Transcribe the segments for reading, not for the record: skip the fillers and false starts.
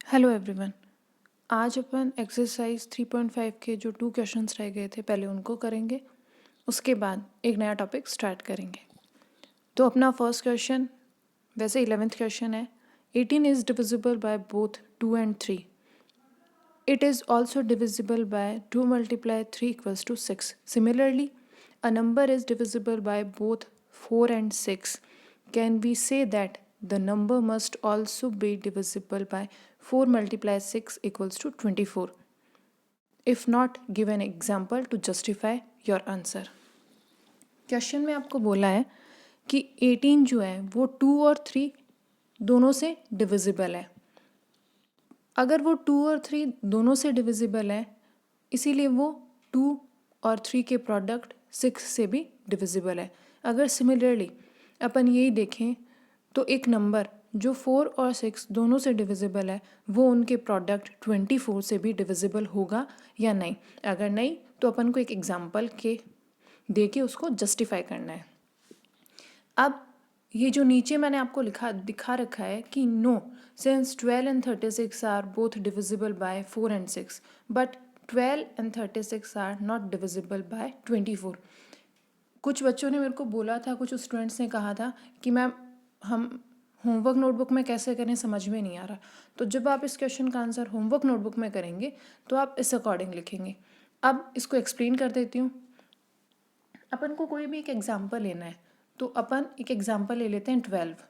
Hello everyone. आज अपन exercise 3.5 के जो 2 क्वेश्चंस रह गए थे पहले उनको करेंगे, उसके बाद एक नया टॉपिक स्टार्ट करेंगे। तो अपना फर्स्ट क्वेश्चन वैसे 11th क्वेश्चन है। 18 is divisible by both 2 and 3. It is also divisible by 2 multiply 3 equals to 6. Similarly, a number is divisible by both 4 and 6. Can we say that the number must also be divisible by 4 multiply 6 equals to 24? If not, give an example to justify your answer. Question में आपको बोला है कि 18 जो है वो 2 और 3 दोनों से डिविजिबल है। अगर वो 2 और 3 दोनों से डिविजिबल है, इसीलिए वो 2 और 3 के प्रोडक्ट 6 से भी डिविजिबल है। अगर सिमिलरली अपन यही देखें तो एक नंबर जो 4 और 6 दोनों से डिविजिबल है वो उनके प्रोडक्ट 24 से भी डिविजिबल होगा या नहीं। अगर नहीं तो अपन को एक एग्जाम्पल के दे के उसको जस्टिफाई करना है। अब ये जो नीचे मैंने आपको दिखा रखा है कि no since 12 and 36 are both divisible by 4 and 6 but 12 and 36 are not divisible by 24। कुछ बच्चों ने मेरे को बोला था, कुछ स्टूडेंट्स ने कहा था कि मैम हम होमवर्क नोटबुक में कैसे करें, समझ में नहीं आ रहा। तो जब आप इस क्वेश्चन का आंसर होमवर्क नोटबुक में करेंगे तो आप इस अकॉर्डिंग लिखेंगे। अब इसको एक्सप्लेन कर देती हूँ। अपन को कोई भी एक एग्जाम्पल लेना है तो अपन एक एग्जाम्पल ले लेते हैं 12।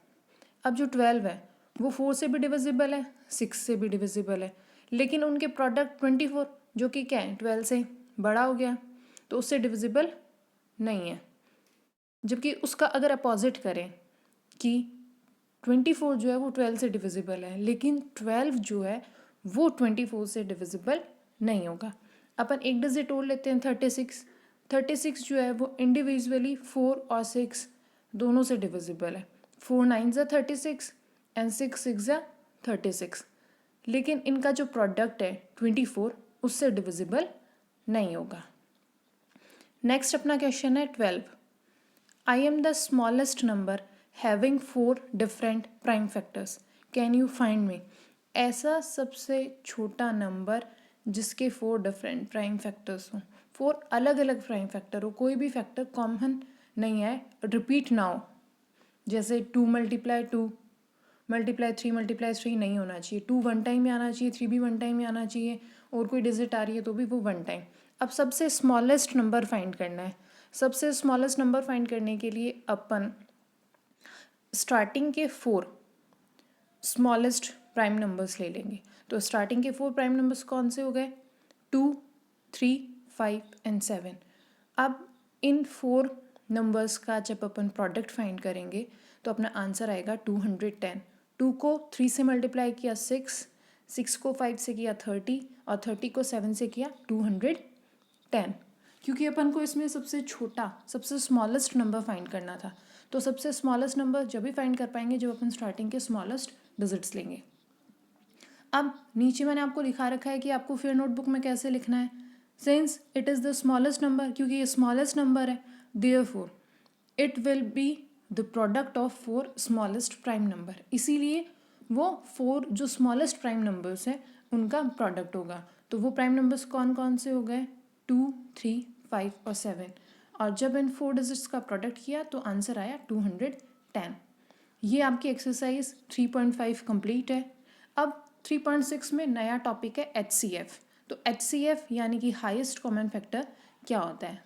अब जो 12 है वो 4 से भी डिविजिबल है, 6 से भी डिविजिबल है, लेकिन उनके प्रोडक्ट 24 जो कि क्या है 12 से बड़ा हो गया तो उससे डिविजिबल नहीं है। जबकि उसका अगर अपोजिट करें कि 24 जो है वो 12 से डिविजिबल है, लेकिन 12 जो है वो 24 से डिविजिबल नहीं होगा। अपन एक डिजिट और लेते हैं 36। 36 जो है वो इंडिविजुअली 4 और 6 दोनों से डिविजिबल है। 4 9 ज़ा 36 एंड 6 6 ज़ा 36, लेकिन इनका जो प्रोडक्ट है 24 उससे डिविजिबल नहीं होगा। नेक्स्ट अपना क्वेश्चन है 12। I am the smallest number having 4 different prime factors. Can you find me? ऐसा सबसे छोटा नंबर जिसके 4 डिफरेंट प्राइम फैक्टर्स हों, 4 अलग अलग प्राइम फैक्टर हो, कोई भी फैक्टर कॉमन नहीं है, रिपीट ना हो। जैसे 2 मल्टीप्लाई 2 मल्टीप्लाई 3 मल्टीप्लाई 3 नहीं होना चाहिए। 2 वन टाइम में आना चाहिए, 3 भी वन टाइम में आना चाहिए, और कोई डिजिट आ रही है तो भी वो वन टाइम। अब सबसे स्मॉलेस्ट नंबर फाइंड करना है। सबसे स्मॉलेस्ट नंबर फाइंड करने के लिए अपन स्टार्टिंग के 4 स्मॉलेस्ट प्राइम नंबर्स ले लेंगे। तो स्टार्टिंग के 4 प्राइम नंबर्स कौन से हो गए? 2 3 5 and 7। अब इन 4 नंबर्स का जब अपन प्रोडक्ट फाइंड करेंगे तो अपना आंसर आएगा 210। 2 को 3 से मल्टीप्लाई किया 6, 6 को 5 से किया 30, और 30 को 7 से किया 210। क्योंकि अपन को इसमें सबसे छोटा सबसे स्मॉलेस्ट नंबर फाइंड करना था, तो सबसे स्मॉलेस्ट नंबर जब भी फाइंड कर पाएंगे जब अपन स्टार्टिंग के स्मॉलेस्ट डिजिट्स लेंगे। अब नीचे मैंने आपको लिखा रखा है कि आपको फिर नोटबुक में कैसे लिखना है। Since it is the smallest number, क्योंकि ये स्मॉलेस्ट नंबर है, therefore it will be the product of 4 smallest prime number. इसीलिए वो 4 जो स्मॉलेस्ट प्राइम नंबर्स हैं उनका प्रोडक्ट होगा। तो वो प्राइम नंबर्स कौन कौन से हो गए? 2 3 5 और 7। और जब इन 4 डिजिट्स का प्रोडक्ट किया तो आंसर आया 210। ये आपकी एक्सरसाइज 3.5 कंप्लीट है। अब 3.6 में नया टॉपिक है HCF। तो HCF यानी कि हाईएस्ट कॉमन फैक्टर क्या होता है?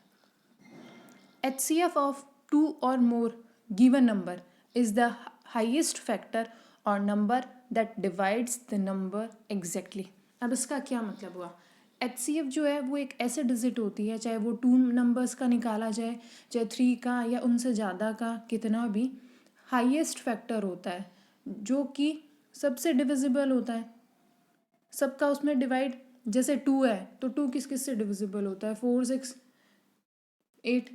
HCF of 2 or more given number is the highest factor or number that divides the number exactly. अब इसका क्या मतलब हुआ? HCF जो है वो एक ऐसे डिजिट होती है, चाहे वो 2 नंबर्स का निकाला जाए, चाहे 3 का या उनसे ज़्यादा का, कितना भी हाईएस्ट फैक्टर होता है जो कि सबसे डिविजिबल होता है, सबका उसमें डिवाइड। जैसे 2 है तो 2 किस किस से डिविजिबल होता है? 4 6 8।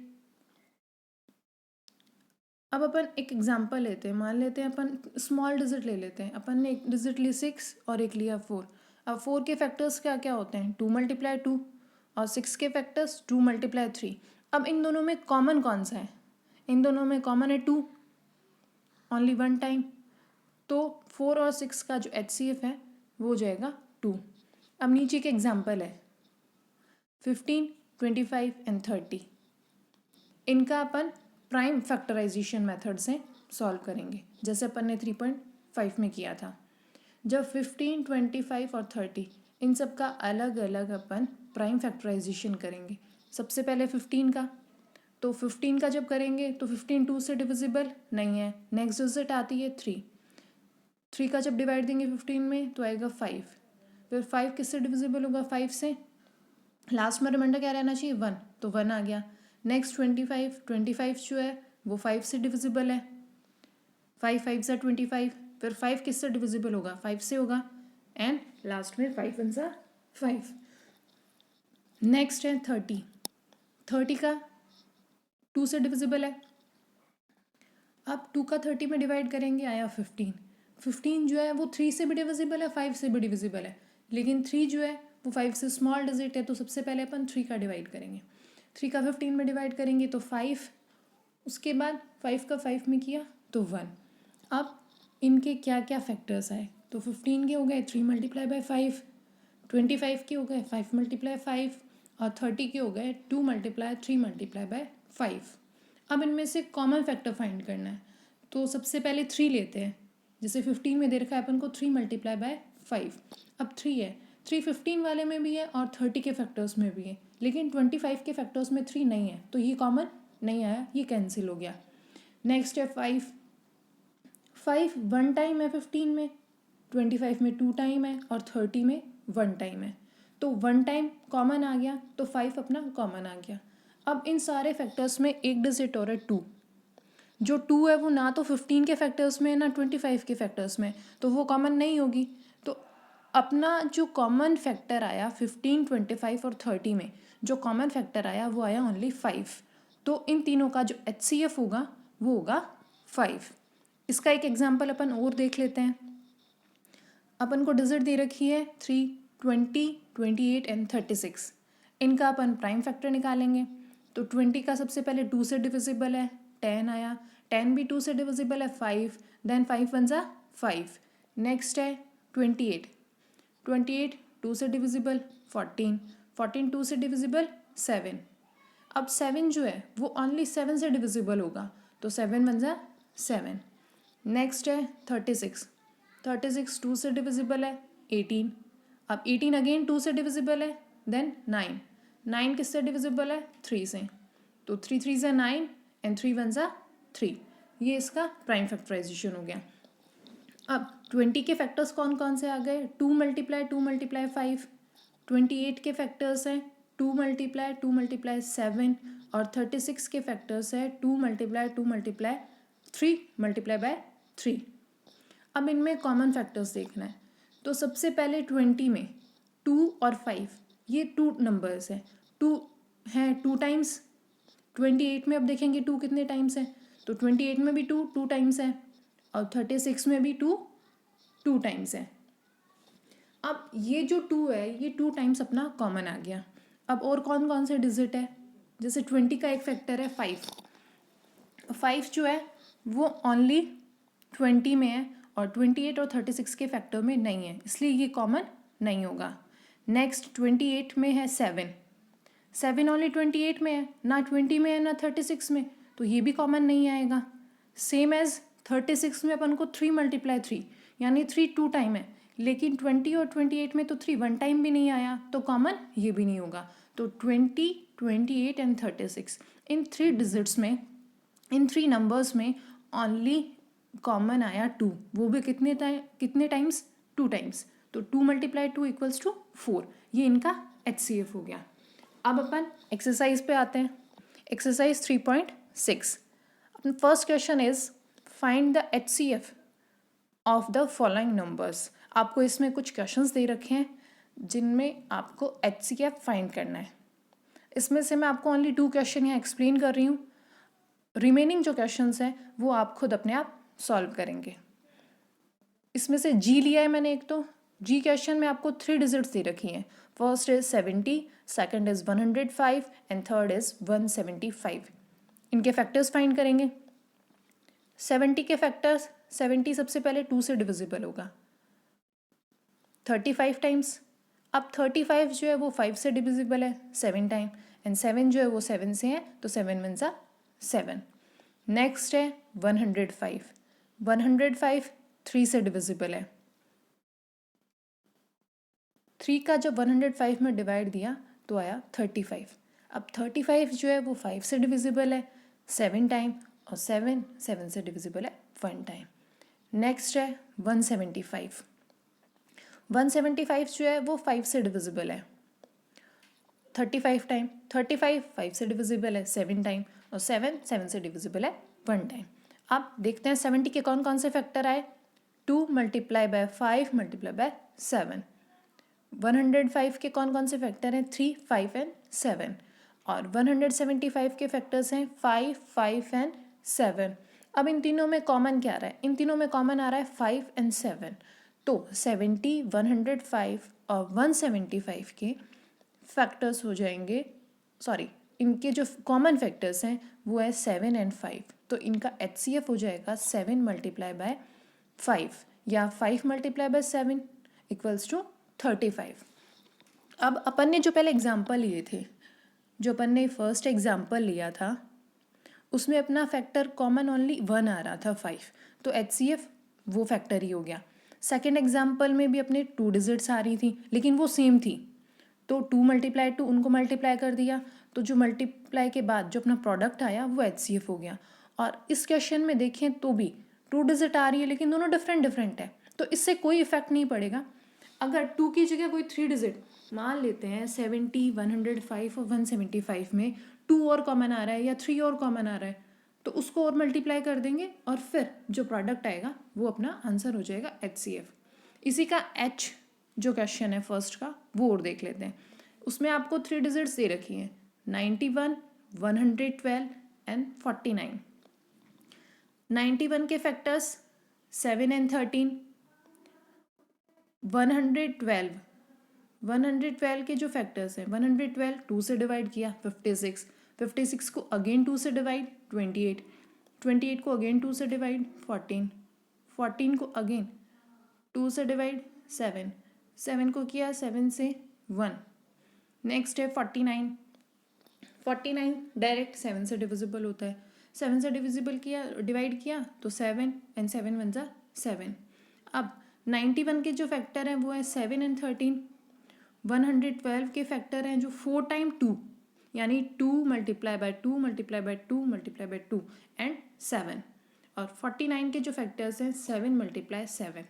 अब अपन एक एग्जांपल लेते हैं, मान लेते हैं अपन स्मॉल डिजिट ले लेते हैं। अपन ने एक डिजिट ली 6 और एक लिया 4। अब 4 के फैक्टर्स क्या क्या होते हैं? 2 मल्टीप्लाई 2, और 6 के फैक्टर्स 2 मल्टीप्लाई 3। अब इन दोनों में कॉमन कौन सा है? इन दोनों में कॉमन है 2, ओनली वन टाइम। तो 4 और 6 का जो HCF है वो हो जाएगा 2। अब नीचे के एग्जाम्पल है 15, 25 एंड 30। इनका अपन प्राइम फैक्टराइजेशन मेथड से सॉल्व करेंगे, जैसे अपन ने 3.5 में किया था। जब 15, 25 और 30 इन सब का अलग अलग अपन प्राइम फैक्टराइजेशन करेंगे। सबसे पहले 15 का, तो 15 का जब करेंगे तो 15 2 से डिविजिबल नहीं है। नेक्स्ट डिजिट आती है 3 का जब डिवाइड देंगे 15 में तो आएगा 5। फिर 5 किससे डिविजिबल होगा? 5 से। लास्ट में रिमाइंडर क्या रहना चाहिए? 1, तो 1 आ गया। नेक्स्ट 25 जो है वो 5 से डिविजिबल है। 5 5 सा 25। फिर 5 किससे डिविजिबल होगा? 5 से होगा। एंड लास्ट में 5 1 सा 5। नेक्स्ट है 30 का 2 से डिविजिबल है। अब 2 का 30 में डिवाइड करेंगे, आया 15 जो है वो 3 से भी डिविजिबल है, 5 से भी डिविजिबल है, लेकिन 3 जो है वो 5 से स्मॉल डिजिट है, तो सबसे पहले अपन 3 का डिवाइड करेंगे। 3 का 15 में डिवाइड करेंगे तो 5, उसके बाद 5 का 5 में किया तो 1। अब इनके क्या क्या फैक्टर्स आए? तो 15 के हो गए 3 मल्टीप्लाई बाय 5, 25 के हो गए 5 मल्टीप्लाई 5 और 30 के हो गए 2 मल्टीप्लाई 3 मल्टीप्लाई बाय 5। अब इनमें से कॉमन फैक्टर फाइंड करना है, तो सबसे पहले 3 लेते हैं। जैसे 15 में दे रखा है अपन को 3 मल्टीप्लाई बाय 5। अब 3 है, 3 15 वाले में भी है और 30 के फैक्टर्स में भी है, लेकिन 25 के फैक्टर्स में 3 नहीं है, तो ये कॉमन नहीं आया, ये कैंसिल हो गया। नेक्स्ट है 5 1 टाइम है 15 में, 25 में 2 टाइम है और 30 में 1 टाइम है, तो 1 टाइम कॉमन आ गया, तो 5 अपना कॉमन आ गया। अब इन सारे फैक्टर्स में एक डिजिट और है 2। जो 2 है वो ना तो 15 के फैक्टर्स में ना 25 के फैक्टर्स में, तो वो कॉमन नहीं होगी। तो अपना जो कॉमन फैक्टर आया 15, 25 और 30 में जो कॉमन फैक्टर आया वो आया ओनली 5। तो इन तीनों का जो HCF होगा वो होगा 5। इसका एक एग्जाम्पल अपन और देख लेते हैं। अपन को डिजिट दे रखी है 3, 20, 28 एंड 36। इनका अपन प्राइम फैक्टर निकालेंगे। तो 20 का सबसे पहले 2 से डिविजिबल है, 10 आया। 10 भी 2 से डिविजिबल है, 5। देन 5 1 सा 5। नेक्स्ट है 28 2 से डिविजिबल, 14 2 से डिविजिबल 7। अब 7 जो है वो ओनली 7 से डिविजिबल होगा, तो 7 1 सा 7। नेक्स्ट है 36 2 से डिविजिबल है, 18। अब 18 अगेन 2 से डिविजिबल है, देन 9 किससे डिविजिबल है? 3 से, तो 3 3 सा 9 एंड 3 1 सा 3। ये इसका प्राइम फैक्टराइजेशन हो गया। अब 20 के फैक्टर्स कौन कौन से आ गए? 2 मल्टीप्लाई 5। 28 के फैक्टर्स हैं 2 मल्टीप्लाई 7 और 36 के फैक्टर्स है 2 मल्टीप्लाई 3 मल्टीप्लाई बाय 3। अब इनमें कॉमन फैक्टर्स देखना है, तो सबसे पहले 20 में 2 और 5 ये 2 नंबर्स हैं, 2 हैं 2 टाइम्स। 28 में अब देखेंगे 2 कितने टाइम्स है, तो 28 में भी 2 टाइम्स है और 36 में भी 2 टाइम्स है। अब ये जो 2 है ये 2 टाइम्स अपना कॉमन आ गया। अब और कौन कौन से डिजिट है? जैसे 20 का एक फैक्टर है 5 जो है वो ओनली 20 में है और 28 और 36 के फैक्टर में नहीं है, इसलिए ये कॉमन नहीं होगा। नेक्स्ट 28 में है 7 ओनली 28 में है, ना 20 में है ना 36 में, तो ये भी कॉमन नहीं आएगा। सेम एज 36 में अपन को 3 मल्टीप्लाई 3 यानी 3 2 टाइम है, लेकिन 20 और 28 में तो 3 1 टाइम भी नहीं आया, तो कॉमन ये भी नहीं होगा। तो 20, 28 एंड 36 इन 3 डिजिट्स में, इन 3 नंबर्स में ओनली कॉमन आया 2, वो भी कितने टाइम्स? 2 टाइम्स। तो 2 मल्टीप्लाई 2 इक्वल्स टू 4। ये इनका HCF हो गया। अब अपन एक्सरसाइज पे आते हैं। Exercise 3.6। Upon first question is find the HCF of the following numbers. आपको इसमें कुछ क्वेश्चंस दे रखे हैं जिनमें आपको HCF फाइंड करना है। इसमें से मैं आपको ओनली 2 क्वेश्चन यहाँ एक्सप्लेन कर रही हूँ, रिमेनिंग जो क्वेश्चंस हैं वो आप खुद अपने आप सॉल्व करेंगे। इसमें से जी लिया है मैंने एक, तो जी क्वेश्चन में आपको 3 डिजिट्स दे रखी हैं। First is 70, second is 105 and third is 175। इनके फैक्टर्स फाइंड करेंगे। 70 के फैक्टर्स, 70 सबसे पहले 2 से डिविजिबल होगा, 35 टाइम्स। अब 35 जो है वो 5 से डिविजिबल है 7 टाइम, एंड 7 जो है वो 7 से है, तो 7 वन सा 7। नेक्स्ट है 105। 105 3 से डिविजिबल है। 3 का जब 105 में डिवाइड दिया तो आया 35। अब 35 जो है वो 5 से डिविजिबल है 7 टाइम, और 7 7 से डिविजिबल है 1 टाइम। नेक्स्ट है 175। 175 जो है वो 5 से डिविजिबल है 35 टाइम। 35 5 से डिविजिबल है 7 टाइम, और 7 7 से डिविजिबल है 1 टाइम। अब देखते हैं 70 के कौन कौन से फैक्टर आए। 2 मल्टीप्लाई बाय 5 मल्टीप्लाई बाय 7। 105 के कौन कौन से फैक्टर हैं, 3 5 एंड 7। और 175 के फैक्टर्स हैं 5 5 एंड 7। अब इन तीनों में कॉमन क्या आ रहा है, इन तीनों में कॉमन आ रहा है 5 एंड 7। तो 70 105 और 175 के फैक्टर्स हो जाएंगे, सॉरी इनके जो कॉमन फैक्टर्स हैं वो है 7 एंड 5। तो इनका HCF हो जाएगा 7 मल्टीप्लाई बाय 5 या 5 मल्टीप्लाई बाय 7 इक्वल्स टू 35। अब अपन ने जो पहले एग्जाम्पल लिए थे, जो अपन ने फर्स्ट एग्जाम्पल लिया था, उसमें अपना फैक्टर कॉमन ओनली 1 आ रहा था 5, तो HCF वो फैक्टर ही हो गया। सेकेंड एग्जाम्पल में भी अपने 2 डिजिट्स आ रही थी, लेकिन वो सेम थी, तो 2 मल्टीप्लाई 2 उनको मल्टीप्लाई कर दिया, तो जो मल्टीप्लाई के बाद जो अपना प्रोडक्ट आया वो HCF हो गया। और इस क्वेश्चन में देखें तो भी 2 डिजिट आ रही है, लेकिन दोनों डिफरेंट डिफरेंट है, तो इससे कोई इफेक्ट नहीं पड़ेगा। अगर 2 की जगह कोई 3 डिजिट मान लेते हैं, 70 105 और 175 में 2 और कॉमन आ रहा है या 3 और कॉमन आ रहा है, तो उसको और मल्टीप्लाई कर देंगे और फिर जो प्रोडक्ट आएगा वो अपना आंसर हो जाएगा HCF। इसी का H जो क्वेश्चन है फर्स्ट का वो और देख लेते हैं। उसमें आपको 3 डिजिट्स दे रखी हैं, 91 112 एंड 49। 91 के फैक्टर्स 7 एंड 13। 112 के जो फैक्टर्स हैं, 112 2 से डिवाइड किया 56, 56 को अगेन 2 से डिवाइड 28, 28 को अगेन 2 से डिवाइड 14, 14 को अगेन 2 से डिवाइड 7, 7 को किया 7 से 1। नेक्स्ट है 49, 49 डायरेक्ट 7 से डिविजिबल होता है, 7 से डिविजिबल किया डिवाइड किया तो 7 एंड 7 वन जा 7। अब 91 के जो फैक्टर हैं वो है 7 एंड 13। 112 के फैक्टर हैं जो 4 टाइम 2, यानी 2 multiply by 2 multiply by 2 multiply by 2 and 7। और 49 के जो फैक्टर्स हैं 7 मल्टीप्लाई 7।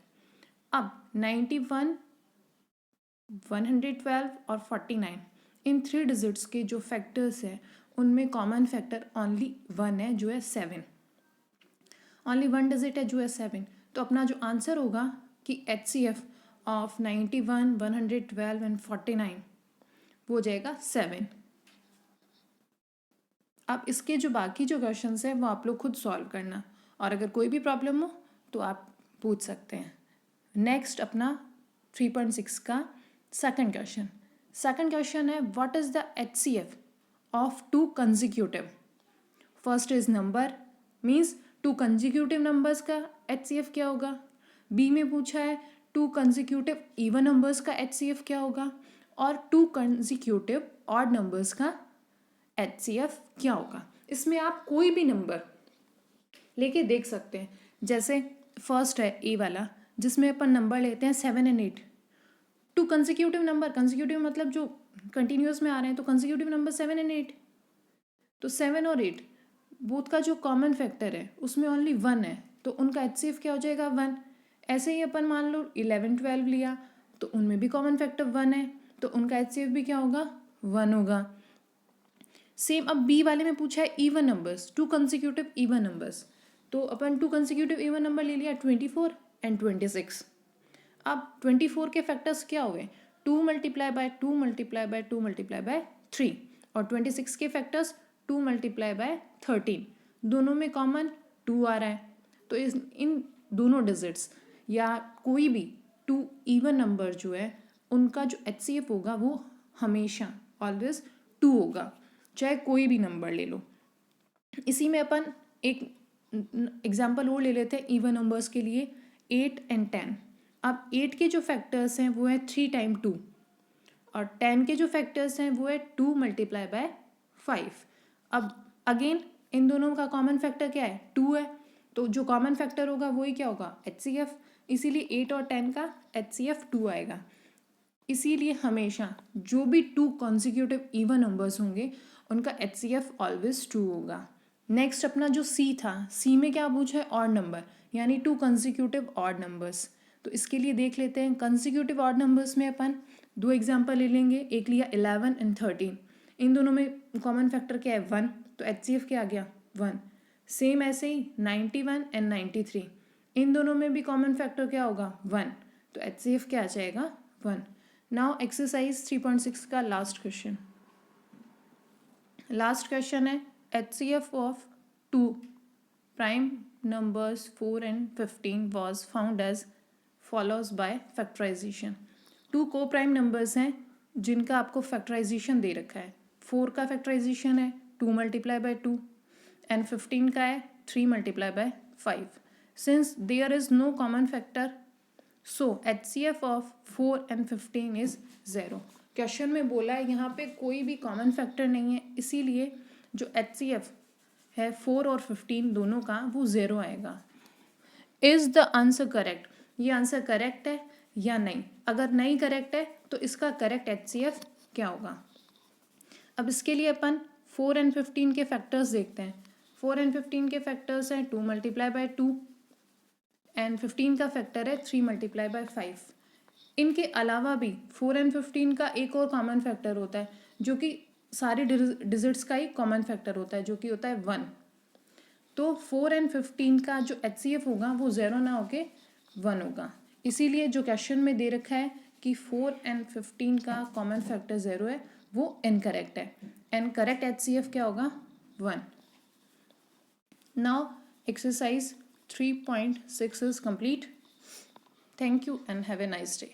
अब 91 112 और 49 इन 3 डिजिट्स के जो फैक्टर्स हैं उनमें कॉमन फैक्टर ओनली 1 है जो है 7, ओनली 1 डिजिट है जो है 7। तो अपना जो आंसर होगा कि HCF ऑफ 91 112 एंड 49 वो हो जाएगा 7। अब इसके जो बाकी जो क्वेश्चंस हैं वो आप लोग खुद सॉल्व करना, और अगर कोई भी प्रॉब्लम हो तो आप पूछ सकते हैं। नेक्स्ट अपना 3.6 का सेकंड क्वेश्चन। सेकंड क्वेश्चन है what is the HCF of 2 consecutive. First is number, means 2 consecutive numbers का HCF क्या होगा। बी में पूछा है 2 कंसेक्यूटिव इवन नंबर्स का HCF क्या होगा, और 2 कंसेक्यूटिव ऑड नंबर्स का HCF क्या होगा। इसमें आप कोई भी नंबर लेके देख सकते हैं, जैसे फर्स्ट है ए वाला जिसमें अपन नंबर लेते हैं 7 एंड 8। 2 कंसेक्यूटिव नंबर, कंसेक्यूटिव मतलब जो कंटिन्यूस में आ रहे हैं, तो कंसेक्यूटिव नंबर 7 एंड 8, तो 7 और 8 बोथ का जो कॉमन फैक्टर है उसमें ओनली 1 है, तो उनका HCF क्या हो जाएगा 1। ऐसे ही अपन मान लो 11 12 लिया तो उनमें भी कॉमन फैक्टर 1 है, तो उनका HCF भी क्या होगा 1 होगा। सेम अब बी वाले में पूछा है even numbers, 2 consecutive even numbers, तो अपन 2 कंसेक्यूटिव इवन नंबर ले लिया 24 एंड 26। अब 24 के फैक्टर्स क्या हुए, 2 multiply by 2 multiply by 2 multiply by 3, और 26 के फैक्टर्स 2 मल्टीप्लाई बाय 13, दोनों में कॉमन 2 आ रहा है, तो इन दोनों डिजिट्स या कोई भी 2 इवन नंबर जो है उनका जो HCF होगा वो हमेशा ऑलवेज 2 होगा, चाहे कोई भी नंबर ले लो। इसी में अपन एक एग्जाम्पल और ले लेते हैं इवन नंबर्स के लिए, 8 एंड 10। अब 8 के जो फैक्टर्स हैं वो है 3 टाइम 2 और 10 के जो फैक्टर्स हैं वो है 2 मल्टीप्लाई बाय 5। अब अगेन इन दोनों का कॉमन फैक्टर क्या है 2 है, तो जो कॉमन फैक्टर होगा वही क्या होगा HCF, इसीलिए 8 और 10 का HCF 2 आएगा। इसीलिए हमेशा जो भी 2 कॉन्सिक्यूटिव इवन नंबर्स होंगे उनका HCF ऑलवेज 2 होगा। नेक्स्ट अपना जो C था, C में क्या पूछा है ऑड नंबर, यानी 2 कॉन्सिक्यूटिव ऑड नंबर्स। तो इसके लिए देख लेते हैं कॉन्सिक्यूटिव ऑड नंबर्स में अपन 2 एग्जाम्पल ले लेंगे, एक लिया 11 एंड 13। इन दोनों में कॉमन फैक्टर क्या है 1, तो HCF क्या आ गया 1। सेम ऐसे ही 91 एंड 93, इन दोनों में भी कॉमन फैक्टर क्या होगा 1, तो HCF क्या आ जाएगा 1। नाउ एक्सरसाइज 3.6 का लास्ट क्वेश्चन। लास्ट क्वेश्चन है HCF of 2 prime numbers 4 and 15 was found as follows by factorization। 2 को प्राइम नंबर्स हैं जिनका आपको फैक्टराइजेशन दे रखा है। 4 का फैक्टराइजेशन है 2 मल्टीप्लाई बाय 2 एंड 15 का है 3 multiply by 5। Since there is no common factor so HCF of 4 and 15 is 0। Question में बोला है यहाँ पे कोई भी कॉमन फैक्टर नहीं है, इसीलिए जो HCF है 4 और 15 दोनों का वो 0 आएगा। इज द आंसर करेक्ट, ये आंसर करेक्ट है या नहीं? अगर नहीं करेक्ट है तो इसका करेक्ट HCF क्या होगा? अब इसके लिए अपन 4 एंड 15 के फैक्टर्स देखते हैं। 4 एंड 15 के फैक्टर्स हैं 2 मल्टीप्लाई बाय 2 एंड 15 का फैक्टर है 3 मल्टीप्लाई बाय 5। इनके अलावा भी 4 एंड 15 का एक और कॉमन फैक्टर होता है जो कि सारे डिजिट्स का ही कॉमन फैक्टर होता है, जो कि होता है 1। तो 4 एंड 15 का जो HCF होगा वो 0 ना होके 1 होगा। इसीलिए जो क्वेश्चन में दे रखा है कि 4 एंड 15 का कॉमन फैक्टर 0 है वो इनकरेक्ट है, एंड करेक्ट HCF क्या होगा 1। Now exercise 3.6 is complete. Thank you and have a nice day.